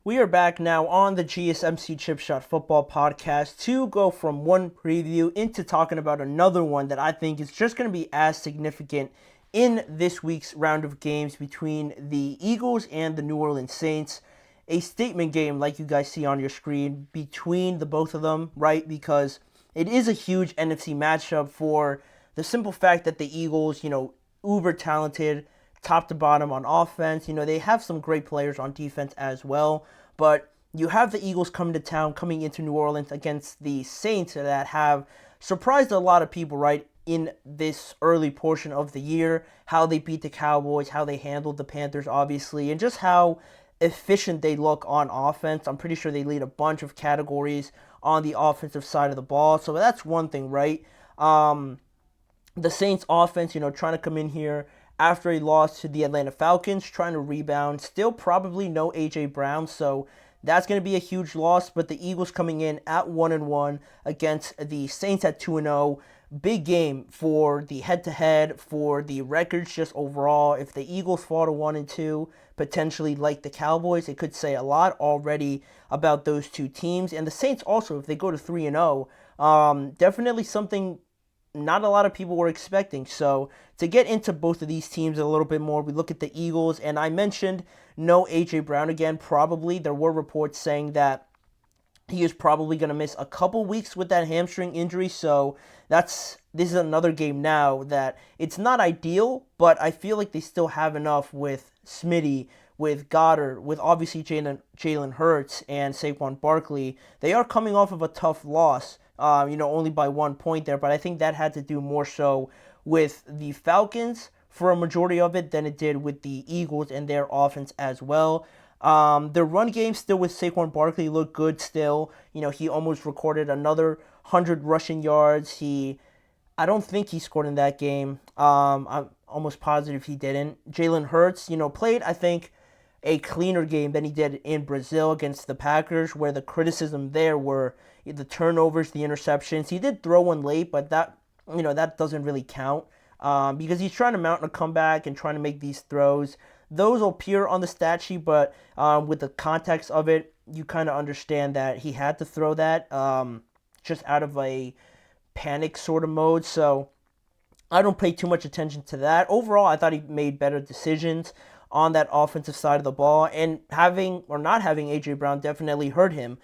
We are back now on the GSMC Chip Shot Football Podcast to go from one preview into talking about another one that I think is just going to be as significant in this week's round of games between the Eagles and the New Orleans Saints. A statement game, like you guys see on your screen, between the both of them, right? Because it is a huge NFC matchup for the simple fact that the Eagles, uber talented, top to bottom on offense. They have some great players on defense as well. But you have the Eagles coming to town, coming into New Orleans against the Saints that have surprised a lot of people, right, in this early portion of the year. How they beat the Cowboys, how they handled the Panthers, obviously, and just how efficient they look on offense. I'm pretty sure they lead a bunch of categories on the offensive side of the ball. So that's one thing, right? The Saints offense, trying to come in here after a loss to the Atlanta Falcons, trying to rebound. Still probably no A.J. Brown, so that's going to be a huge loss. But the Eagles coming in at 1-1 against the Saints at 2-0. Big game for the head-to-head, for the records just overall. If the Eagles fall to 1-2, potentially like the Cowboys, it could say a lot already about those two teams. And the Saints also, if they go to 3-0, definitely something not a lot of people were expecting. So to get into both of these teams a little bit more, we look at the Eagles, and I mentioned no A.J. Brown again, probably. There were reports saying that he is probably going to miss a couple weeks with that hamstring injury, so this is another game now that it's not ideal, but I feel like they still have enough with Smitty, with Goddard, with obviously Jalen Hurts and Saquon Barkley. They are coming off of a tough loss, only by 1 point there, but I think that had to do more so with the Falcons for a majority of it than it did with the Eagles and their offense as well. Their run game still with Saquon Barkley looked good still. He almost recorded another 100 rushing yards. I don't think he scored in that game. I'm almost positive he didn't. Jalen Hurts, played, I think, a cleaner game than he did in Brazil against the Packers, where the criticism there were the turnovers, the interceptions. He did throw one late, but that doesn't really count because he's trying to mount a comeback and trying to make these throws. Those will appear on the stat sheet, but with the context of it, you kind of understand that he had to throw that just out of a panic sort of mode. So I don't pay too much attention to that. Overall, I thought he made better decisions on that offensive side of the ball, and having or not having A.J. Brown definitely hurt him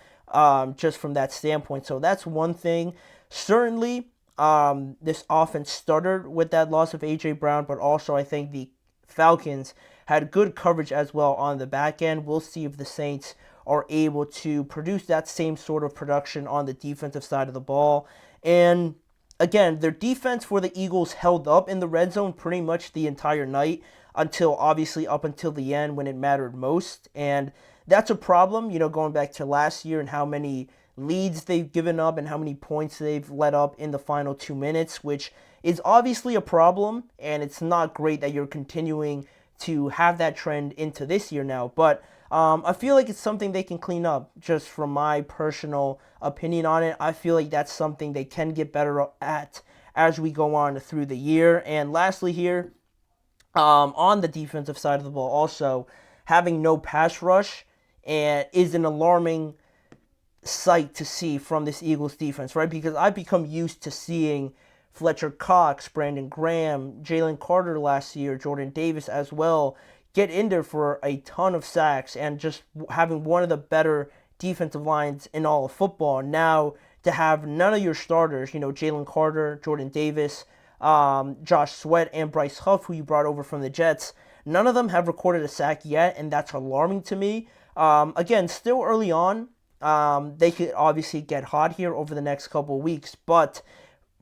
just from that standpoint. So that's one thing. Certainly, this offense stuttered with that loss of A.J. Brown, but also I think the Falcons had good coverage as well on the back end. We'll see if the Saints are able to produce that same sort of production on the defensive side of the ball. And again, their defense for the Eagles held up in the red zone pretty much the entire night until up until the end when it mattered most. And that's a problem, going back to last year and how many leads they've given up and how many points they've let up in the final 2 minutes, which is obviously a problem. And it's not great that you're continuing to have that trend into this year now. But I feel like it's something they can clean up. Just from my personal opinion on it, I feel like that's something they can get better at as we go on through the year. And lastly here, on the defensive side of the ball, also having no pass rush and is an alarming sight to see from this Eagles defense, right? Because I've become used to seeing Fletcher Cox, Brandon Graham, Jalen Carter last year, Jordan Davis as well, get in there for a ton of sacks and just having one of the better defensive lines in all of football. Now to have none of your starters, Jalen Carter, Jordan Davis, Josh Sweat, and Bryce Huff, who you brought over from the Jets, none of them have recorded a sack yet, and that's alarming to me. Again, still early on. They could obviously get hot here over the next couple of weeks, but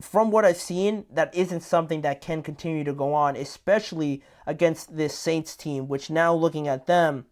from what I've seen, that isn't something that can continue to go on, especially against this Saints team, which now looking at them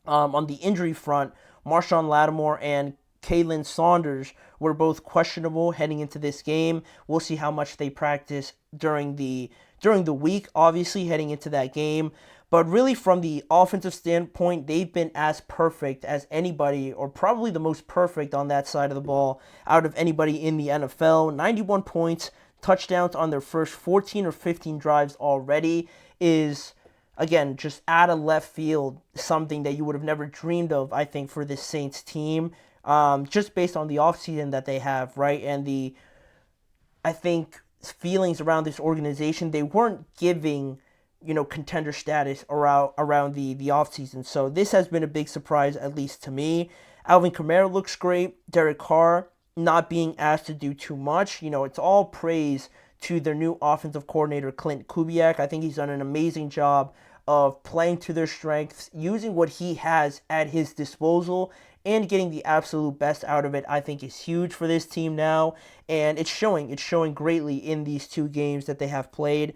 on the injury front, Marshawn Lattimore and Kalen Saunders were both questionable heading into this game. We'll see how much they practice during the week, obviously, heading into that game. But really, from the offensive standpoint, they've been as perfect as anybody, or probably the most perfect on that side of the ball out of anybody in the NFL. 91 points, touchdowns on their first 14 or 15 drives already is again, just out of left field, something that you would have never dreamed of, I think, for this Saints team, just based on the offseason that they have, right? And I think, feelings around this organization, they weren't giving, contender status around the offseason. So this has been a big surprise, at least to me. Alvin Kamara looks great. Derek Carr not being asked to do too much. It's all praise to their new offensive coordinator, Clint Kubiak. I think he's done an amazing job of playing to their strengths, using what he has at his disposal, and getting the absolute best out of it. I think is huge for this team now, and it's showing. It's showing greatly in these 2 games that they have played.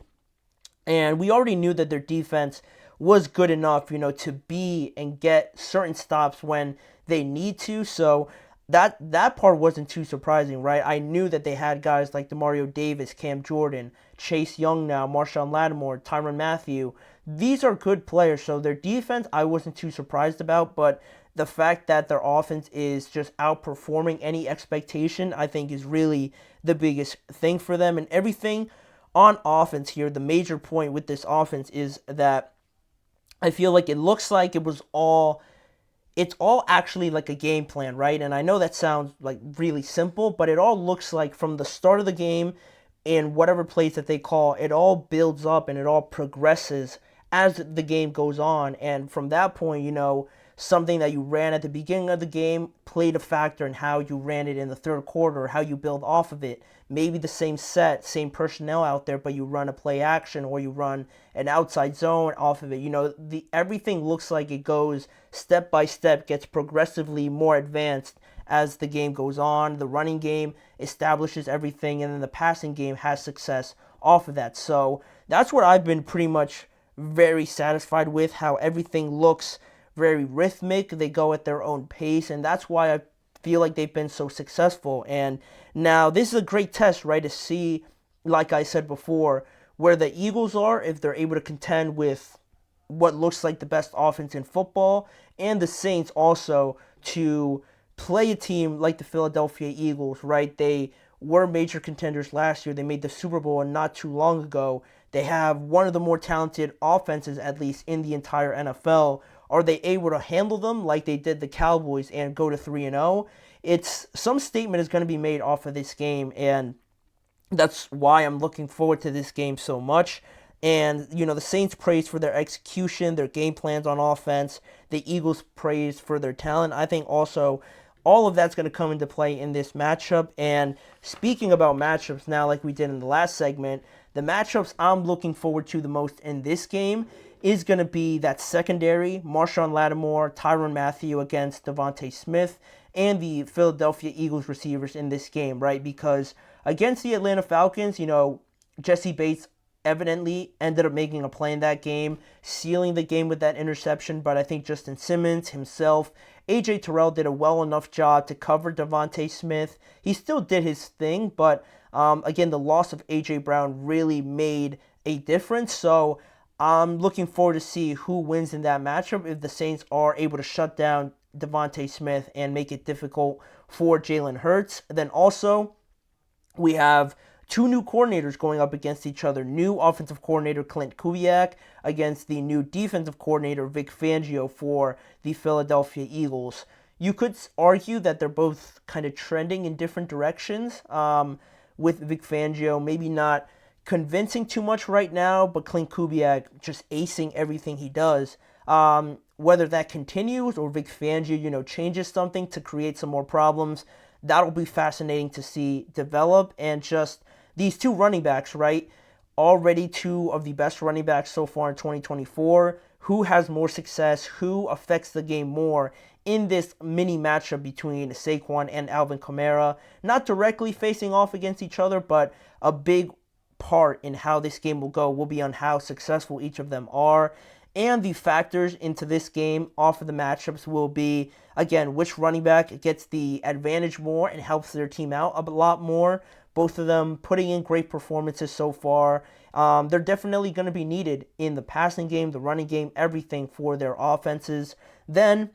And we already knew that their defense was good enough, to be and get certain stops when they need to. So that part wasn't too surprising, right? I knew that they had guys like Demario Davis, Cam Jordan, Chase Young now, Marshawn Lattimore, Tyrann Mathieu. These are good players, so their defense I wasn't too surprised about, but the fact that their offense is just outperforming any expectation, I think, is really the biggest thing for them. And everything on offense here, the major point with this offense is that I feel like it looks like it's all actually like a game plan, right? And I know that sounds like really simple, but it all looks like from the start of the game and whatever plays that they call, it all builds up and it all progresses as the game goes on. And from that point, something that you ran at the beginning of the game played a factor in how you ran it in the third quarter, how you build off of it. Maybe the same set, same personnel out there, but you run a play action or you run an outside zone off of it. Everything looks like it goes step by step, gets progressively more advanced as the game goes on. The running game establishes everything, and then the passing game has success off of that. So that's what I've been pretty much very satisfied with, how everything looks very rhythmic. They go at their own pace, and that's why I feel like they've been so successful. And now this is a great test, right, to see, like I said before, where the Eagles are, if they're able to contend with what looks like the best offense in football, and the Saints also to play a team like the Philadelphia Eagles, right? They were major contenders last year. They made the Super Bowl not too long ago. They have one of the more talented offenses, at least in the entire NFL. Are they able to handle them like they did the Cowboys and go to 3-0? It's some statement is going to be made off of this game, and that's why I'm looking forward to this game so much. And, the Saints praised for their execution, their game plans on offense. The Eagles praised for their talent. I think also all of that's going to come into play in this matchup. And speaking about matchups now, like we did in the last segment, the matchups I'm looking forward to the most in this game is going to be that secondary, Marshawn Lattimore, Tyrann Mathieu against Devontae Smith, and the Philadelphia Eagles receivers in this game, right? Because against the Atlanta Falcons, Jesse Bates evidently ended up making a play in that game, sealing the game with that interception, but I think Justin Simmons himself, A.J. Terrell did a well enough job to cover Devontae Smith. He still did his thing, but again, the loss of A.J. Brown really made a difference, so I'm looking forward to see who wins in that matchup if the Saints are able to shut down Devontae Smith and make it difficult for Jalen Hurts. Then also, we have 2 new coordinators going up against each other. New offensive coordinator Clint Kubiak against the new defensive coordinator Vic Fangio for the Philadelphia Eagles. You could argue that they're both kind of trending in different directions, with Vic Fangio maybe not convincing too much right now, but Clint Kubiak just acing everything he does. Whether that continues or Vic Fangio, changes something to create some more problems, that'll be fascinating to see develop. And just these 2 running backs, right? Already 2 of the best running backs so far in 2024. Who has more success? Who affects the game more in this mini matchup between Saquon and Alvin Kamara? Not directly facing off against each other, but a big part in how this game will go will be on how successful each of them are. And the factors into this game off of the matchups will be, again, which running back gets the advantage more and helps their team out a lot more. Both of them putting in great performances so far. They're definitely going to be needed in the passing game, the running game, everything for their offenses. Then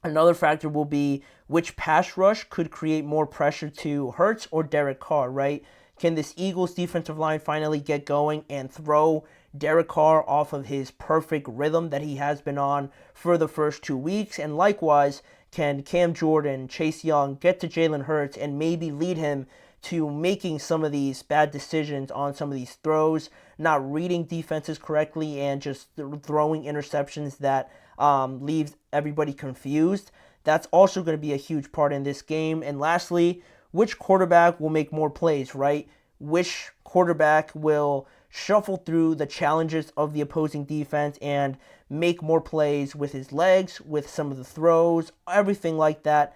another factor will be which pass rush could create more pressure to Hurts or Derek Carr, right? Can this Eagles defensive line finally get going and throw Derek Carr off of his perfect rhythm that he has been on for the first 2 weeks? And likewise, can Cam Jordan, Chase Young get to Jalen Hurts and maybe lead him to making some of these bad decisions on some of these throws, not reading defenses correctly, and just throwing interceptions that leaves everybody confused? That's also going to be a huge part in this game. And lastly, which quarterback will make more plays, right? Which quarterback will shuffle through the challenges of the opposing defense and make more plays with his legs, with some of the throws, everything like that.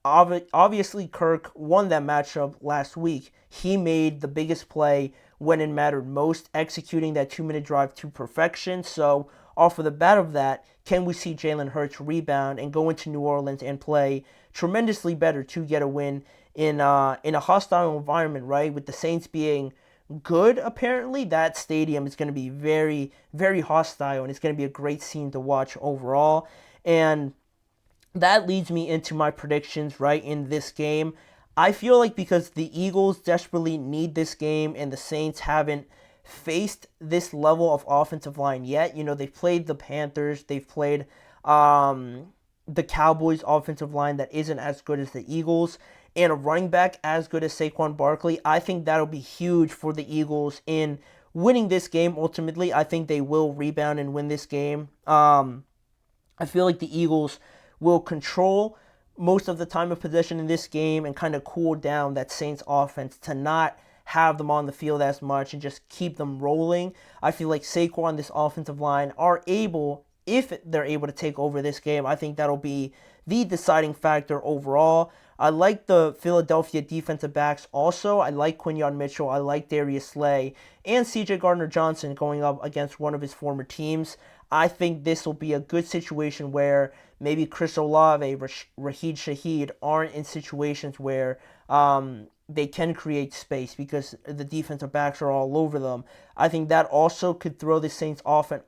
Obviously, Kirk won that matchup last week. He made the biggest play when it mattered most, executing that 2-minute drive to perfection. So, off of the bat of that, can we see Jalen Hurts rebound and go into New Orleans and play tremendously better to get a win in a hostile environment, right? With the Saints being good, apparently, that stadium is going to be very, very hostile, and it's going to be a great scene to watch overall. And that leads me into my predictions, right, in this game. I feel like because the Eagles desperately need this game and the Saints haven't faced this level of offensive line yet. You know, they've played the Panthers, they've played the Cowboys offensive line that isn't as good as the Eagles, and a running back as good as Saquon Barkley. I think that'll be huge for the Eagles in winning this game. Ultimately, I think they will rebound and win this game. I feel like the Eagles will control most of the time of possession in this game and kind of cool down that Saints offense to not have them on the field as much and just keep them rolling. I feel like Saquon, this offensive line, are able, if they're able to take over this game, I think that'll be the deciding factor overall. I like the Philadelphia defensive backs also. I like Quinyon Mitchell. I like Darius Slay and C.J. Gardner-Johnson going up against one of his former teams. I think this will be a good situation where maybe Chris Olave, Rashid Shaheed aren't in situations where they can create space because the defensive backs are all over them. I think that also could throw the Saints offense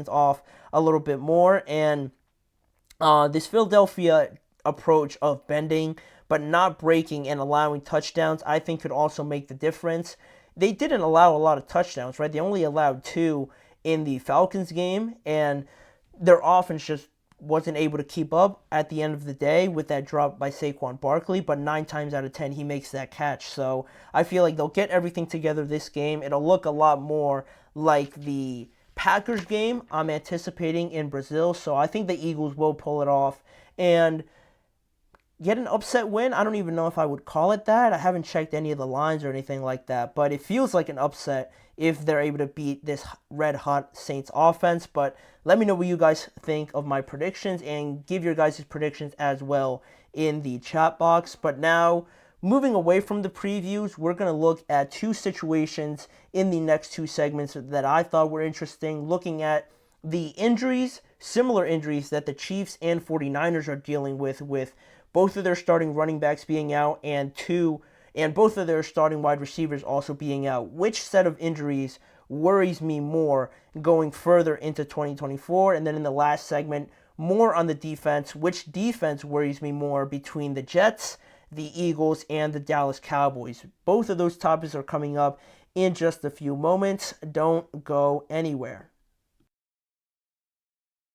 off a little bit more. And this Philadelphia approach of bending but not breaking and allowing touchdowns, I think could also make the difference. They didn't allow a lot of touchdowns, right? They only allowed 2 in the Falcons game, and their offense just wasn't able to keep up at the end of the day with that drop by Saquon Barkley, but 9 times out of 10 he makes that catch. So I feel like they'll get everything together this game. It'll look a lot more like the Packers game I'm anticipating in Brazil, so I think the Eagles will pull it off and get an upset win. I don't even know if I would call it that. I haven't checked any of the lines or anything like that, but it feels like an upset if they're able to beat this red-hot Saints offense. But let me know what you guys think of my predictions and give your guys' predictions as well in the chat box. But now, moving away from the previews, we're going to look at 2 situations in the next 2 segments that I thought were interesting, looking at the injuries, similar injuries that the Chiefs and 49ers are dealing with both of their starting running backs being out and both of their starting wide receivers also being out. Which set of injuries worries me more going further into 2024? And then in the last segment, more on the defense. Which defense worries me more between the Jets, the Eagles, and the Dallas Cowboys? Both of those topics are coming up in just a few moments. Don't go anywhere.